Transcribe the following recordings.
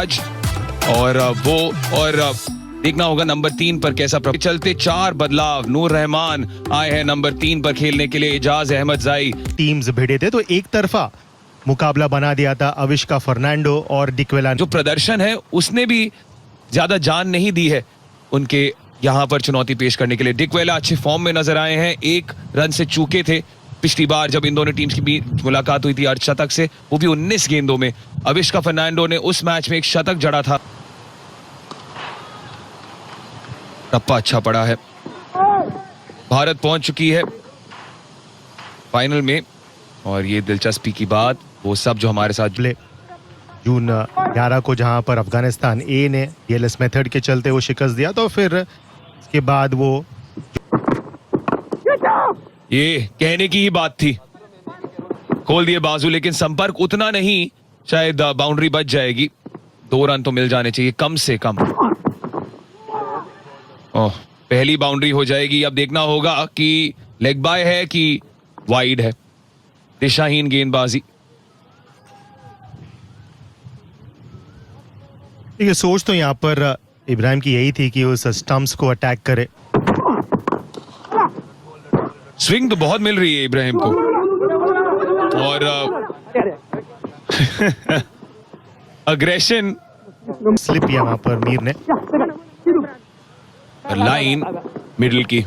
और वो और देखना होगा नंबर 3 पर कैसा चलते 4 बदलाव। नूर रहमान आए हैं नंबर 3 पर खेलने के लिए, एजाज अहमद जाई। टीम्स भिड़े थे तो एक तरफा मुकाबला बना दिया था अविष्का फर्नांडो और डिक्वेला। जो प्रदर्शन है उसने भी ज्यादा जान नहीं दी है उनके यहां पर चुनौती पेश करने के लिए। डिक्वेला अच्छे फॉर्म में नजर आए हैं, 1 रन से चूके थे पिछली बार जब इन दोनों टीम्स की बीच मुलाकात हुई थी अर्धशतक से, वो भी 19 गेंदों में। अविष्का फर्नांडो ने उस मैच में 1 शतक जड़ा था। टप्पा अच्छा पड़ा है। भारत पहुंच चुकी है फाइनल में और ये दिलचस्पी की बात वो सब जो हमारे साथ जुड़े। जून 11 को जहां पर अफगानिस्तान ए ने एलएस मेथड के चलते वो शिकस्त दिया तो फिर इसके बाद वो ये कहने की ही बात थी, खोल दिए बाजू, लेकिन संपर्क उतना नहीं, शायद बाउंड्री बच जाएगी। 2 रन तो मिल जाने चाहिए कम से कम। ओह, पहली बाउंड्री हो जाएगी। अब देखना होगा कि लेग बाय है कि वाइड है। दिशाहीन गेंदबाजी। देखिए सोच तो यहाँ पर इब्राहिम की यही थी कि उस स्टंप्स को अटैक करे। स्विंग तो बहुत मिल रही है इब्राहिम को और अग्रेशन स्लिप किया वहां पर मीर ने। लाइन मिडिल की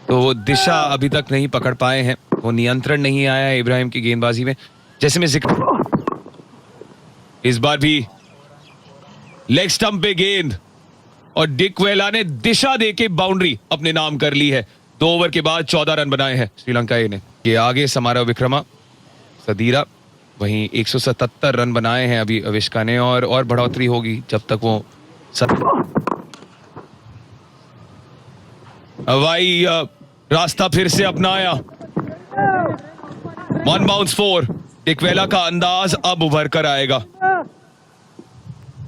तो वो दिशा अभी तक नहीं पकड़ पाए हैं, वो नियंत्रण नहीं आया है इब्राहिम की गेंदबाजी में। जैसे मैं जिक्र, इस बार भी लेग स्टंप पे गेंद और डिक्वेला ने दिशा देके बाउंड्री अपने नाम कर ली है। 2 ओवर के बाद 14 रन बनाए हैं श्रीलंका ने। ये आगे समारा विक्रमा सदीरा, वहीं 177 रन बनाए हैं अभी अविष्का ने और बढ़ोतरी होगी जब तक वो हवाई रास्ता फिर से अपनाया। 1 बाउंस 4। डिक्वेला का अंदाज अब उभर कर आएगा,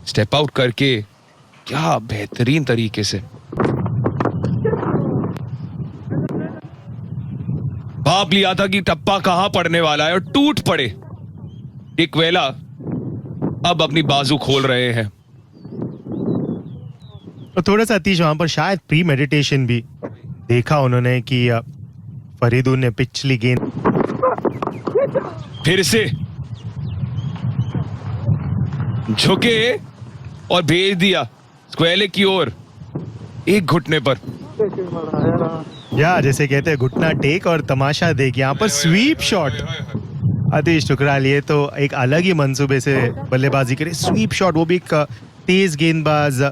स्टेप आउट करके क्या बेहतरीन तरीके से। भाप लिया था कि टप्पा कहां पड़ने वाला है और टूट पड़े। डिक्वेला अब अपनी बाजू खोल रहे हैं। तो थोड़ा सा अतीश वहां पर शायद प्री मेडिटेशन भी देखा उन्होंने कि फरीदू ने पिछली गेंद फिर से झुके और भेज दिया स्क्वेले की ओर, एक घुटने पर। या जैसे कहते हैं घुटना टेक और तमाशा देख। यहाँ पर स्वीप शॉट अतीश टुकराल, ये तो एक अलग ही मंसूबे से बल्लेबाजी करे। स्वीप शॉट, वो भी एक तेज गेंदबाज।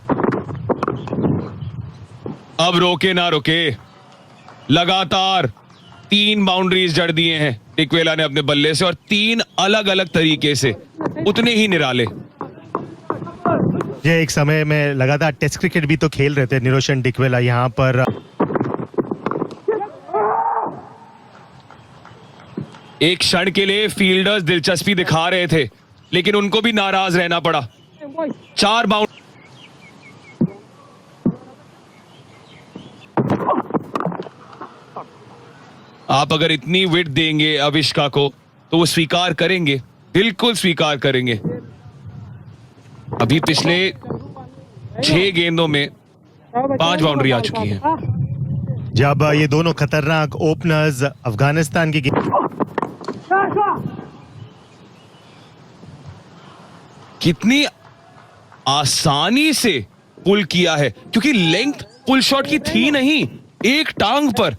अब रोके ना रुके, लगातार 3 बाउंड्रीज जड़ दिए हैं डिक्वेला ने अपने बल्ले से और 3 अलग अलग तरीके से, उतने ही निराले। ये एक समय में लगातार टेस्ट क्रिकेट भी तो खेल रहे थे निरोशन डिक्वेला। यहाँ पर एक क्षण के लिए फील्डर्स दिलचस्पी दिखा रहे थे लेकिन उनको भी नाराज रहना पड़ा। 4 बाउंड आप अगर इतनी विड्थ देंगे अविष्का को तो वो स्वीकार करेंगे, बिल्कुल स्वीकार करेंगे। अभी पिछले 6 गेंदों में 5 बाउंड्री आ चुकी है। जब ये दोनों खतरनाक ओपनर्स अफगानिस्तान की कितनी आसानी से पुल किया है, क्योंकि लेंथ पुल शॉट की थी नहीं, एक टांग पर।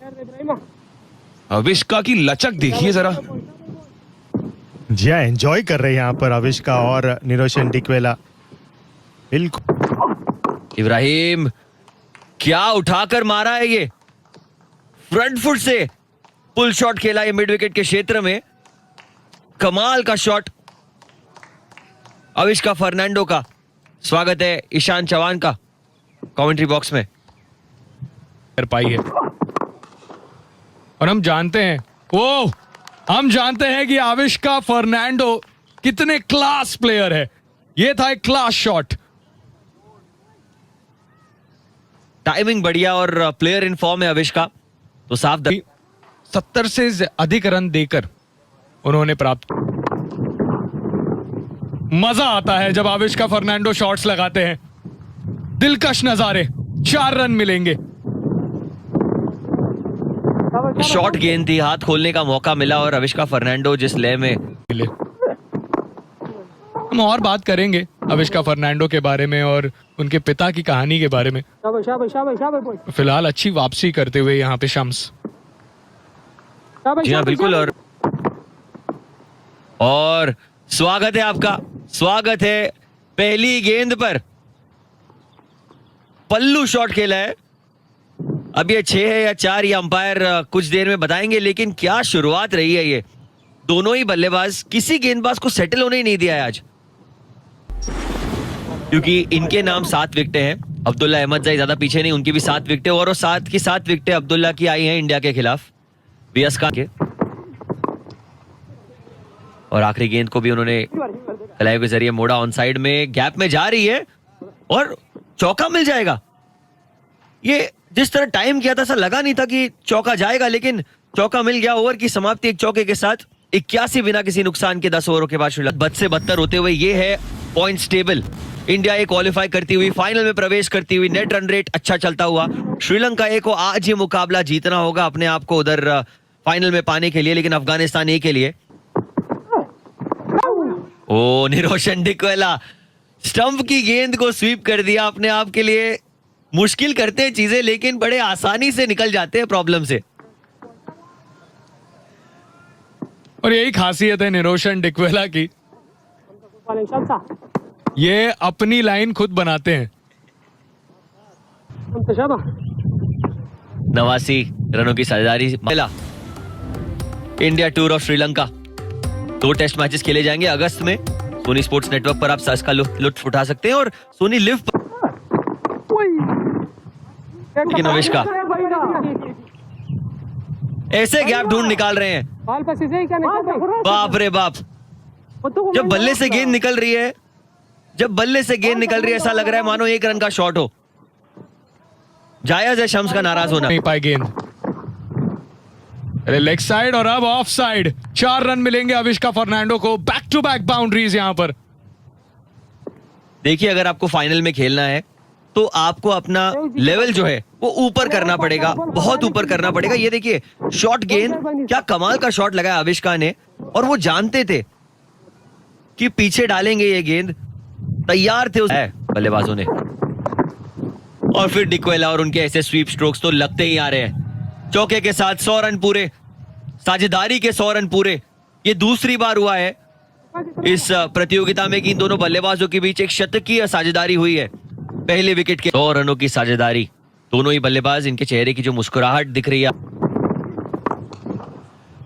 अविष्का की लचक देखिए जरा। जी एंजॉय कर रहे हैं यहाँ पर अविष्का और निरोशन डिक्वेला। बिल्कुल। इब्राहिम क्या उठाकर मारा है ये, फ्रंट फुट से पुल शॉट खेला ये मिड विकेट के क्षेत्र में। कमाल का शॉट अविष्का फर्नांडो का। स्वागत है ईशान चौहान का कमेंट्री बॉक्स में। कर पाई है और हम जानते हैं कि अविष्का फर्नांडो कितने क्लास प्लेयर है। ये था एक क्लास शॉट। टाइमिंग बढ़िया और प्लेयर इन फॉर्म है अविष्का, तो साफ 70 से अधिक रन देकर उन्होंने प्राप्त। मजा आता है जब आविष्का फर्नांडो शॉट्स लगाते हैं। दिलकश नजारे, 4 रन मिलेंगे। शॉर्ट गेंद थी, हाथ खोलने का मौका मिला और आविष्का फर्नांडो जिस लय में। हम और बात करेंगे आविष्का फर्नांडो के बारे में और उनके पिता की कहानी के बारे में। फिलहाल अच्छी वापसी करते हुए यहाँ पे शम्स। जी हाँ बिल्कुल। और स्वागत है आपका, स्वागत है। पहली गेंद पर पल्लू शॉट खेला है। अब ये 6 है या 4 ये अंपायर कुछ देर में बताएंगे, लेकिन क्या शुरुआत रही है ये। दोनों ही बल्लेबाज, किसी गेंदबाज को सेटल होने ही नहीं दिया है आज, क्योंकि इनके नाम 7 विकेटें हैं। अब्दुल्ला अहमद जाई ज्यादा पीछे नहीं, उनकी भी 7 विकेटें, और वो 7 की 7 विकेटें अब्दुल्ला की आई हैं इंडिया के खिलाफ बीएसका के। और आखिरी गेंद को भी उन्होंने कलाई के जरिए मोड़ा, ऑन साइड में गैप में जा रही है और चौका मिल जाएगा। ये जिस तरह टाइम किया था ऐसा लगा नहीं था कि चौका जाएगा, लेकिन चौका मिल गया। ओवर की समाप्ति एक चौके के साथ, 81 बिना किसी नुकसान के 10 ओवरों के बाद श्रीलंका बद से बदतर होते हुए ये है पॉइंट्स टेबल। इंडिया ए क्वालिफाई करती हुई, फाइनल में प्रवेश करती हुई, नेट रन रेट अच्छा चलता हुआ। श्रीलंका ए को आज ये मुकाबला जीतना होगा अपने आप को उधर फाइनल में पाने के लिए, लेकिन अफगानिस्तान ए के लिए। ओ निरोशन डिक्वेला स्टंप की गेंद को स्वीप कर दिया। अपने आप के लिए मुश्किल करते हैं चीजें, लेकिन बड़े आसानी से निकल जाते हैं प्रॉब्लम से। और यही खासियत है निरोशन डिक्वेला की, ये अपनी लाइन खुद बनाते हैं। 89 रनों की साझेदारी मिला। India tour of Sri Lanka 2 test matches खेले जाएंगे अगस्त में। सोनी स्पोर्ट्स नेटवर्क पर आप इसका लुत्फ उठा सकते हैं, और सोनी लिव पर। लेकिन आविष्का ऐसे गैप ढूंढ निकाल रहे हैं, बाप रे बाप। जब बल्ले से गेंद निकल रही है, जब बल्ले से गेंद निकल रही है, ऐसा लग रहा है मानो 1 रन का शॉट हो। जायज है शम्स का नाराज होना। नहीं पाए गेंद, अरे लेग साइड और अब ऑफ साइड। 4 रन मिलेंगे आविष्का फर्नांडो को। बैक टू बैक बाउंड्रीज यहां पर। देखिए, अगर आपको फाइनल में खेलना है तो आपको अपना लेवल जो है वो ऊपर करना पड़ेगा, बहुत ऊपर करना पड़ेगा। ये देखिए शॉर्ट गेंद, क्या कमाल का शॉट लगाया आविष्का ने, और वो जानते थे कि पीछे डालेंगे ये गेंद, तैयार थे उस बल्लेबाजों ने। और फिर डिक्वेला और उनके ऐसे स्वीप स्ट्रोक्स तो लगते ही आ रहे हैं। चौके के साथ 100 रन पूरे, साझेदारी के 100 रन पूरे। ये दूसरी बार हुआ है इस प्रतियोगिता में कि इन दोनों बल्लेबाजों के बीच एक शतकीय साझेदारी हुई है। पहले विकेट के 100 रनों की साझेदारी, दोनों ही बल्लेबाज, इनके चेहरे की जो मुस्कुराहट दिख रही है।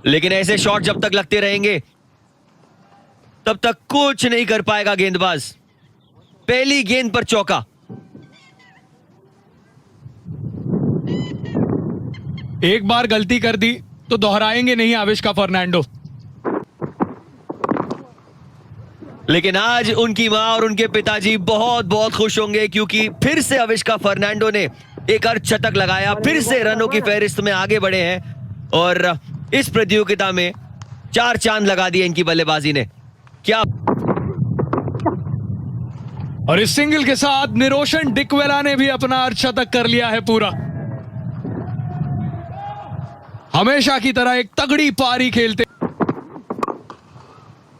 लेकिन ऐसे शॉट जब तक लगते रहेंगे तब तक कुछ नहीं कर पाएगा गेंदबाज। पहली गेंद पर चौका। एक बार गलती कर दी तो दोहराएंगे नहीं आविष्का फर्नांडो। लेकिन आज उनकी मां और उनके पिताजी बहुत बहुत खुश होंगे, क्योंकि फिर से आविष्का फर्नांडो ने एक अर्धशतक लगाया, फिर से रनों की फहरिस्त में आगे बढ़े हैं और इस प्रतियोगिता में 4 चांद लगा दिए इनकी बल्लेबाजी ने। क्या और इस सिंगल के साथ निरोशन डिक्वेला ने भी अपना अर्धशतक कर लिया है पूरा। हमेशा की तरह एक तगड़ी पारी खेलते।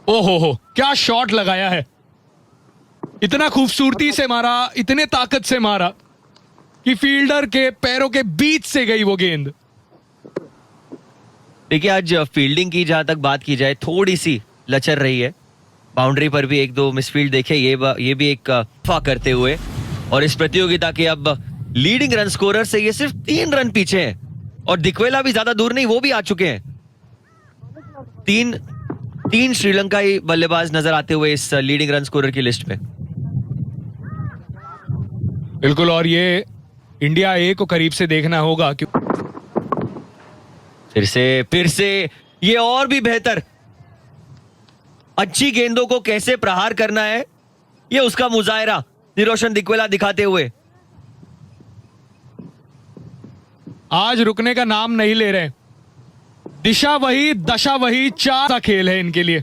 ओहो हो, क्या शॉट लगाया है। इतना खूबसूरती से मारा, इतने ताकत से मारा कि फील्डर के पैरों के बीच से गई वो गेंद। देखिए, आज फील्डिंग की जहां तक बात की जाए थोड़ी सी लचर रही है। बाउंड्री पर भी 1-2 मिसफील्ड देखे, ये भी एक फा करते हुए। और इस प्रतियोगिता के अब लीडिंग रन स्कोरर से ये सिर्फ 3 रन पीछे हैं, और दिक्वेला भी ज्यादा दूर नहीं, वो भी आ चुके हैं। तीन श्रीलंकाई बल्लेबाज नजर आते हुए इस लीडिंग रन स्कोरर की लिस्ट में। बिल्कुल, और ये इंडिया ए को करीब से देखना होगा। फिर से ये और भी बेहतर, अच्छी गेंदों को कैसे प्रहार करना है, ये उसका मुजाहिरा निरोशन दिक्वेला दिखाते हुए। आज रुकने का नाम नहीं ले रहे। दिशा वही, दशा वही, 4 का खेल है इनके लिए।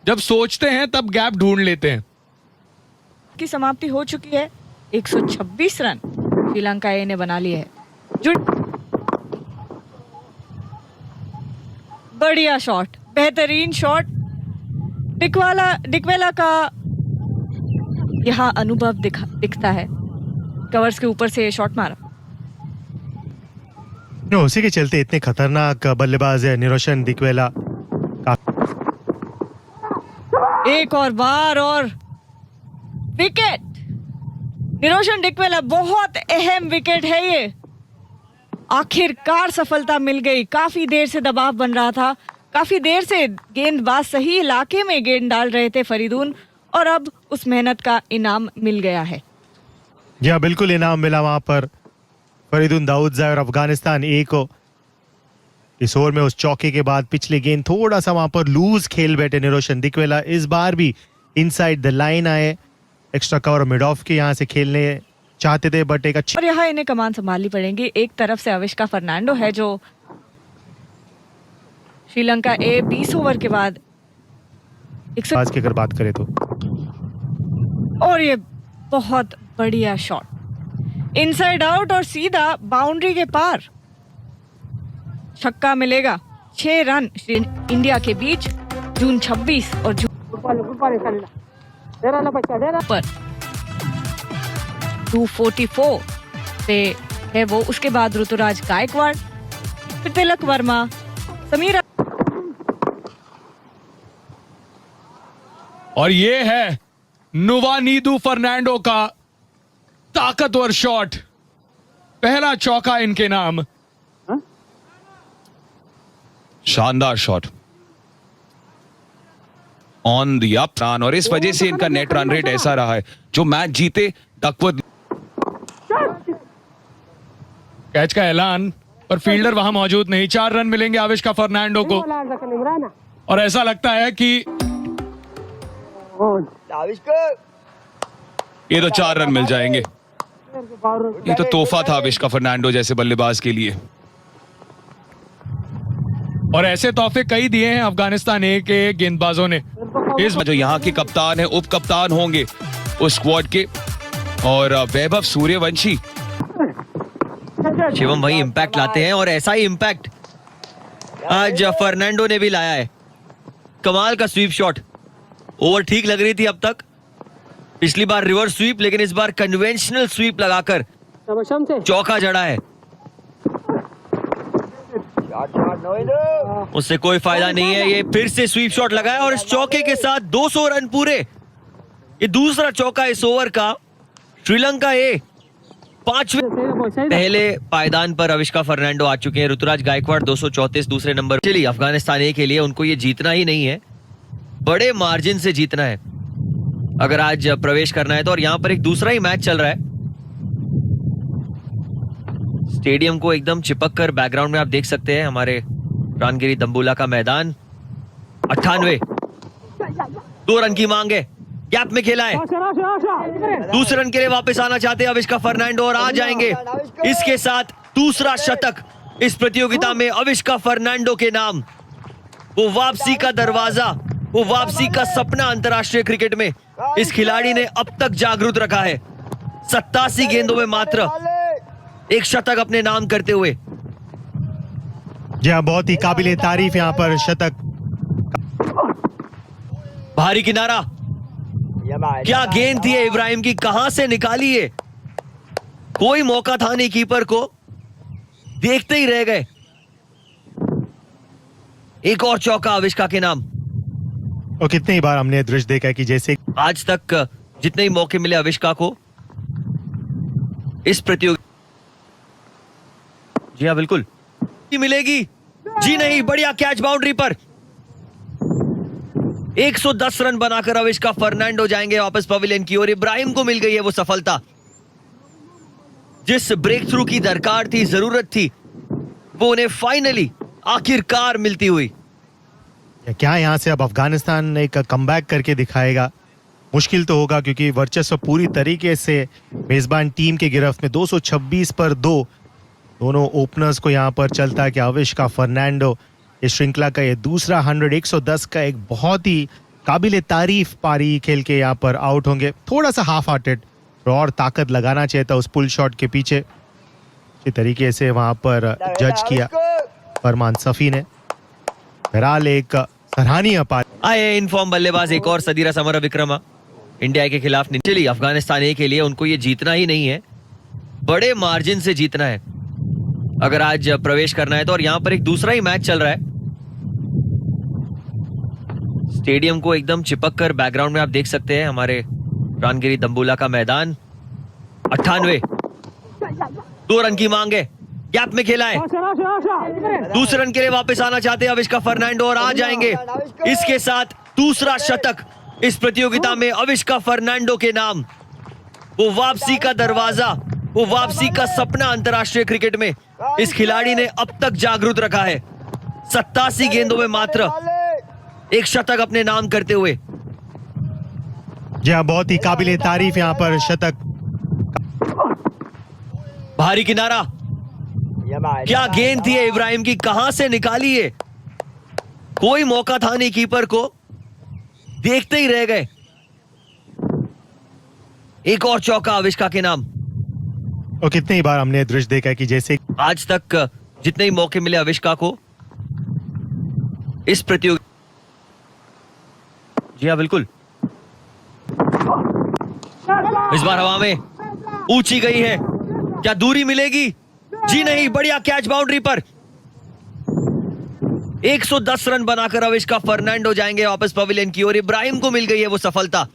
जब सोचते हैं तब गैप ढूंढ लेते हैं। की समाप्ति हो चुकी है। 126 रन श्रीलंका ए ने बना लिए है। बढ़िया शॉट, बेहतरीन शॉट। डिकवेला का यहाँ अनुभव दिखता है। कवर्स के ऊपर से शॉट मारा। उसी के चलते इतने खतरनाक बल्लेबाज है निरोशन डिकवेला। एक और बार और विकेट। निरोशन डिकवेला, बहुत अहम विकेट है ये। आखिरकार सफलता मिल गई। काफी देर से दबाव बन रहा था, काफी देर से गेंदबाज सही इलाके में गेंद डाल रहे थे फरीदून, और अब उस मेहनत का इनाम मिल गया है। जी हाँ, बिल्कुल इनाम मिला वहां पर फरीदुन दाऊदजाई और अफगानिस्तान ए को। इस ओवर में उस चौके के बाद पिछले गेंद थोड़ा सा वहां पर लूज खेल बैठे निरोशन डिकवेला। इस बार भी इनसाइड द लाइन आए, एक्स्ट्रा कवर मिड ऑफ के यहाँ से खेलने चाहते थे, बट एक अच्छी और यहाँ इन्हें कमान संभालनी पड़ेगी। एक तरफ से अविष्का फर्नांडो है जो श्रीलंका ए 20 ओवर के बाद आज की अगर बात करें तो, और ये बहुत बढ़िया शॉट, इनसाइड आउट और सीधा बाउंड्री के पार। छक्का मिलेगा। 6 रन इंडिया के बीच जून 26 और जून पर 244 पे है वो। उसके बाद ऋतुराज गायकवाड़, फिर तिलक वर्मा, समीर। और ये है नुवानीदु फर्नांडो का ताकतवर शॉट। पहला चौका इनके नाम। शानदार shot on the up run, और इस वजह से इनका नेट रन रेट ऐसा रहा है जो मैच जीते डकवर्थ। कैच का ऐलान, पर फील्डर वहां मौजूद नहीं। 4 रन मिलेंगे आविष्का फर्नांडो को, और ऐसा लगता है कि ये तो 4 रन मिल जाएंगे। ये तो तोहफा था आविष्का फर्नांडो जैसे बल्लेबाज के लिए। और ऐसे तोहफे कई दिए हैं अफगानिस्तान ए के गेंदबाजों ने। इस जो यहाँ के कप्तान है, उप कप्तान होंगे उस स्क्वाड के, और वैभव सूर्यवंशी। शिवम वही इम्पैक्ट लाते हैं, और ऐसा ही इम्पैक्ट आज फर्नांडो ने भी लाया है। कमाल का स्वीप शॉट। ओवर ठीक लग रही थी अब तक। पिछली बार रिवर्स स्वीप, लेकिन इस बार कन्वेंशनल स्वीप लगाकर चौका जड़ा है। उससे कोई फायदा नहीं है। ये फिर से स्वीप शॉट लगाया, और इस चौके के साथ 200 रन पूरे। ये दूसरा चौका इस ओवर का। श्रीलंका ए 5वें पहले पायदान पर आविष्का फर्नांडो आ चुके हैं। ऋतुराज गायकवाड़ 234 दूसरे नंबर। चलिए, अफगानिस्तान ए के लिए उनको ये जीतना ही नहीं है, बड़े मार्जिन से जीतना है अगर आज प्रवेश करना है तो। और यहाँ पर एक दूसरा ही मैच चल रहा है। स्टेडियम को एकदम चिपक कर बैकग्राउंड में आप देख सकते हैं हमारे रानगिरी दम्बुला का मैदान। 98 2 रन की मांग है, गैप में खेला है। दूसरे रन के लिए वापस आना चाहते हैं आविष्का फर्नांडो, और आ जाएंगे इसके साथ दूसरा शतक इस प्रतियोगिता में आविष्का फर्नांडो के नाम। वो वापसी का दरवाजा, वो वापसी का सपना अंतर्राष्ट्रीय क्रिकेट में इस खिलाड़ी ने अब तक जागरूक रखा है। 87 गेंदों में मात्र एक शतक अपने नाम करते हुए। जी हाँ, बहुत ही काबिले तारीफ यहाँ पर शतक। भारी किनारा, क्या गेंद थी इब्राहिम की, कहां से निकाली है। कोई मौका था नहीं कीपर को, देखते ही रह गए। एक और चौका आविष्का के नाम। और कितनी ही बार हमने दृश्य देखा कि जैसे आज तक जितने ही मौके मिले आविष्का को इस प्रतियोगिता। जी हाँ, बिल्कुल मिलेगी। जी नहीं, बढ़िया कैच बाउंड्री पर। 110 रन बनाकर आविष्का फर्नांडो जाएंगे वापस पवेलियन की ओर। इब्राहिम को मिल गई है वो सफलता जिस ब्रेक थ्रू की दरकार थी, जरूरत थी, वो उन्हें फाइनली आखिरकार मिलती हुई। क्या यहाँ से अब अफगानिस्तान एक कमबैक करके दिखाएगा? मुश्किल तो होगा, क्योंकि वर्चस्व पूरी तरीके से मेजबान टीम के गिरफ्त में। 226 पर 2 दोनों ओपनर्स को यहाँ पर चलता है कि आविष्का फर्नांडो इस श्रृंखला का ये दूसरा 100, 110 का एक बहुत ही काबिले तारीफ पारी खेल के यहाँ पर आउट होंगे। थोड़ा सा हाफ हार्टेड और ताकत लगाना चाहिए था उस पुल शॉट के पीछे। इसी तरीके से वहां पर जज किया फरमान सफी ने। बहरहाल एक सराहनीय पारी। आए इन फॉर्म बल्लेबाज एक और सदीरा समर विक्रमा इंडिया के खिलाफ नहीं चली। अफगानिस्तान ए के लिए उनको ये जीतना ही नहीं है, बड़े मार्जिन से जीतना है अगर आज प्रवेश करना है तो। और यहाँ पर एक दूसरा ही मैच चल रहा है। स्टेडियम को एकदम चिपक कर बैकग्राउंड में आप देख सकते हैं हमारे रानगिरी दम्बुला का मैदान। 98 2 रन की मांग है, गैप में खेला है, दूसरे रन के लिए वापस आना चाहते हैं अविष्का फर्नांडो और आ जाएंगे इसके साथ दूसरा शतक इस प्रतियोगिता में अविष्का फर्नांडो के नाम। वो वापसी का दरवाजा, वो वापसी का सपना अंतरराष्ट्रीय क्रिकेट में इस खिलाड़ी ने अब तक जागरूक रखा है। 87 गेंदों में मात्र एक शतक अपने नाम करते हुए। जी हाँ, बहुत ही काबिले तारीफ यहाँ पर शतक। भारी किनारा, क्या गेंद थी इब्राहिम की, कहां से निकाली है, कोई मौका था नहीं कीपर को, देखते ही रह गए। एक और चौका अविष्का के नाम। और कितनी ही बार हमने दृश्य देखा है कि जैसे आज तक जितने ही मौके मिले अविष्का को इस प्रतियोगिता। जी हाँ बिल्कुल, इस बार हवा में ऊंची गई है, क्या दूरी मिलेगी? जी नहीं, बढ़िया कैच बाउंड्री पर। 110 रन बनाकर अविष्का फर्नांडो जाएंगे वापस पवेलियन की ओर। इब्राहिम को मिल गई है वो सफलता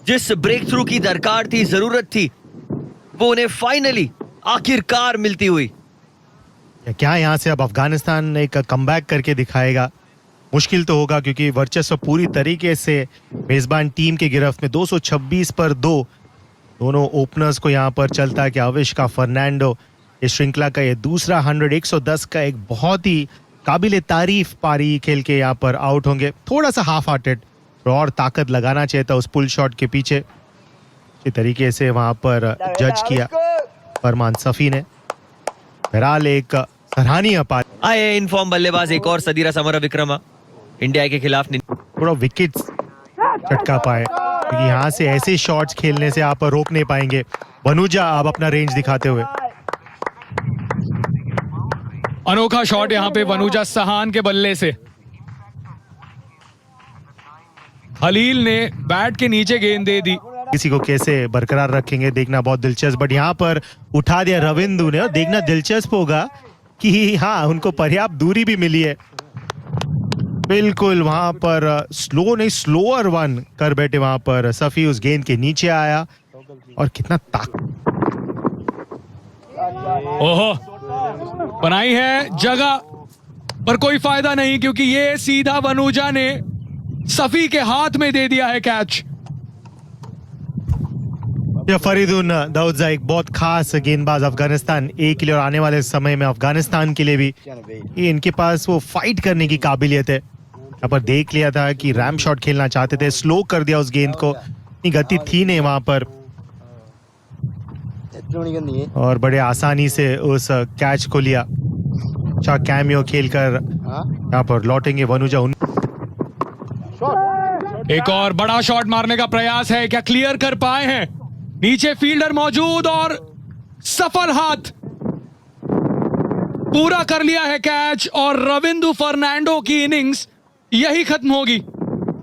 जिस ब्रेक थ्रू की दरकार थी, जरूरत थी, वो उन्हें फाइनली आखिरकार मिलती हुई। क्या यहाँ से अब अफगानिस्तान एक कमबैक करके दिखाएगा? मुश्किल तो होगा क्योंकि वर्चस्व पूरी तरीके से मेजबान टीम के गिरफ्त में। 226 पर 2 दोनों ओपनर्स को यहाँ पर चलता है कि अविष्का फर्नांडो इस श्रृंखला का ये दूसरा 110 का एक बहुत ही काबिले तारीफ पारी खेल के यहाँ पर आउट होंगे। थोड़ा सा हाफ हार्टेड और ताकत लगाना चाहिए था उस पुल शॉट के पीछे। इसी तरीके से वहां पर जज किया फरमान सफी ने। बहरहाल एक सराहनीय पारी। आए इन फॉर्म बल्लेबाज एक और सदीरा समर विक्रमा इंडिया के खिलाफ नहीं। थोड़ा विकेट चटका पाए क्योंकि यहाँ से ऐसे शॉट्स खेलने से आप रोक नहीं पाएंगे। वनुजा अब अपना रेंज दिखाते हुए। अनोखा शॉट यहाँ पे वनुजा सहान के बल्ले से। खलील ने बैट के नीचे गेंद दे दी। किसी को कैसे बरकरार रखेंगे देखना बहुत दिलचस्प। बट यहाँ पर उठा दिया रविंदु ने और देखना दिलचस्प होगा कि हाँ, उनको पर्याप्त दूरी भी मिली है। बिल्कुल वहां पर स्लो नहीं, स्लोअर वन कर बैठे वहां पर सफी। उस गेंद के नीचे आया और कितना ओहो, बनाई है जगह पर कोई फायदा नहीं क्योंकि ये सीधा वनुजा ने सफी के हाथ में दे दिया है कैच। फरीदुन दाऊदजा एक बहुत खास गेंदबाज अफगानिस्तान ए के लिए और आने वाले समय में अफगानिस्तान के लिए भी। ये इनके पास वो फाइट करने की काबिलियत है। यहाँ पर देख लिया था कि रैम शॉट खेलना चाहते थे, स्लो कर दिया उस गेंद को, इतनी गति थी नहीं वहां पर और बड़े आसानी से उस कैच को लिया। अच्छा कैमियो खेलकर यहाँ पर लौटेंगे वनुजा। एक और बड़ा शॉट मारने का प्रयास है, क्या क्लियर कर पाए हैं? नीचे फील्डर मौजूद और सफल हाथ, पूरा कर लिया है कैच और रविंदु फर्नांडो की इनिंग्स यही खत्म होगी।